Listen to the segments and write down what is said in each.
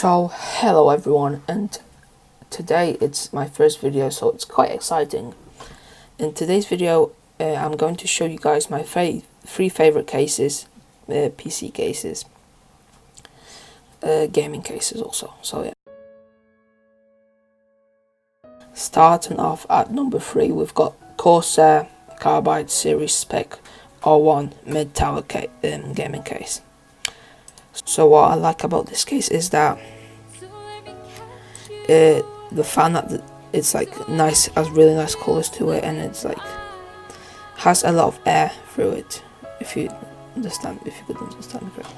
So hello everyone, and today it's my first video, so it's quite exciting. In today's video I'm going to show you guys my three favorite cases, PC cases, gaming cases also. So yeah, starting off at number 3, we've got Corsair Carbide Series Spec R1 mid-tower gaming case. So what I like about this case is that the fan that it's like nice, has really nice colours to it, and it's like has a lot of air through it. If you could understand it correctly.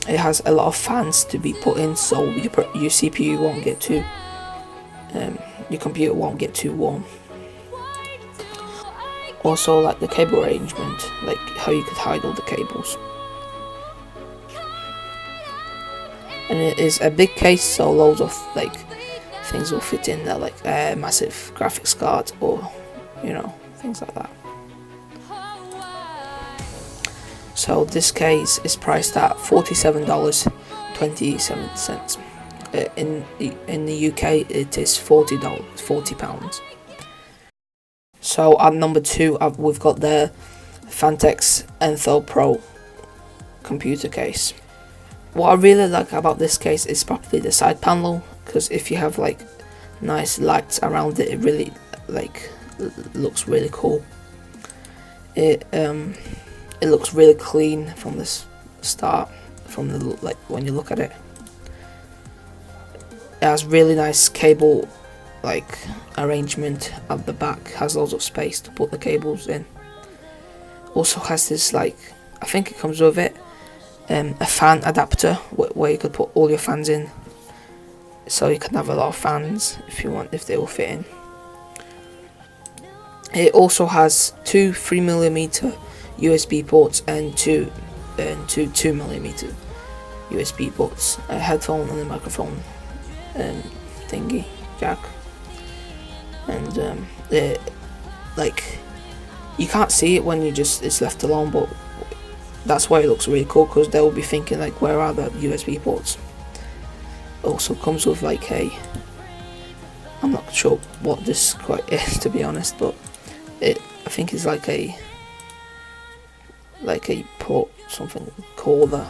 It has a lot of fans to be put in, so your CPU won't get too, your computer won't get too warm. Also, like the cable arrangement, like how you could hide all the cables. And it is a big case, so loads of like things will fit in there, like a massive graphics card or things like that. So this case is priced at $47.27. In the UK it is £40. So at number 2 we've got the Phanteks Enthel Pro computer case. What I really like about this case is probably the side panel, because if you have like nice lights around it, it really looks really cool. It looks really clean from the start, from the when you look at it. It has really nice cable arrangement at the back, has loads of space to put the cables in. Also has this I think it comes with it, a fan adapter where you could put all your fans in, so you can have a lot of fans if you want, if they will fit in. It also has two 3mm USB ports and two 2mm USB ports, a headphone and a microphone thingy jack. And you can't see it when it's left alone, but that's why it looks really cool, because they will be thinking where are the USB ports. It also comes with I'm not sure what this quite is, to be honest, but I think it's like a port, something caller.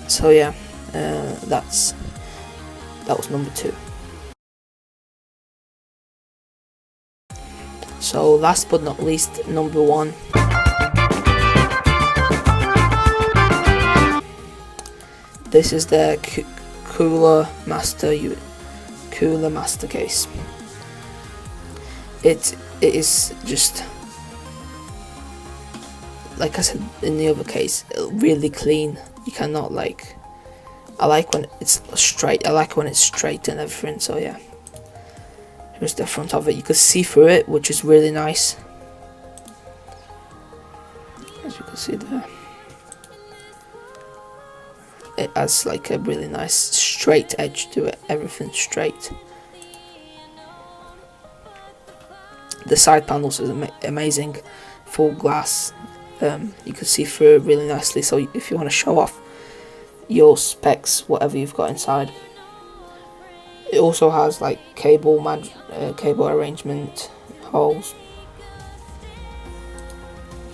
So yeah, that was number 2. So last but not least, number 1. This is the Cooler Master case. It is just, like I said in the other case, really clean. You cannot I like when it's straight. I like when it's straight and everything. So yeah, here's the front of it. You can see through it, which is really nice, as you can see there. It has a really nice straight edge to it, everything straight. The side panels is amazing, full glass. You can see through it really nicely, so if you want to show off your specs, whatever you've got inside. It also has cable arrangement holes.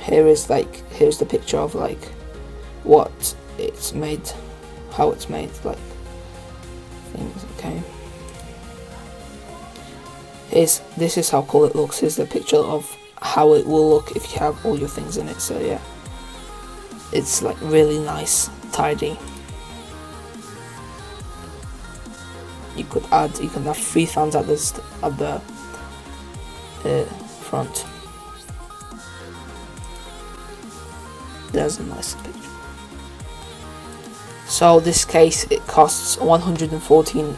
Here's the picture of what it's made, how it's made, things. Okay, this is how cool it looks. Here's the picture of how it will look if you have all your things in it. So yeah, it's really nice, tidy. You can have 3 fans at the front. There's a nice picture. So this case, it costs £114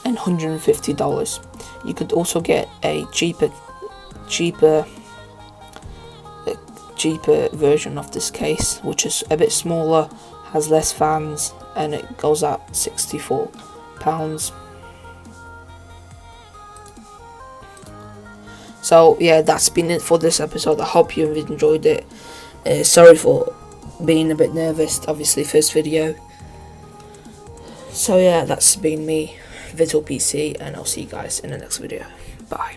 and $150. You could also get a cheaper version of this case, which is a bit smaller, has less fans, and it goes at £64. So yeah, that's been it for this episode. I hope you have enjoyed it. Sorry for being a bit nervous, obviously first video. So yeah, that's been me, Vital PC, and I'll see you guys in the next video. Bye.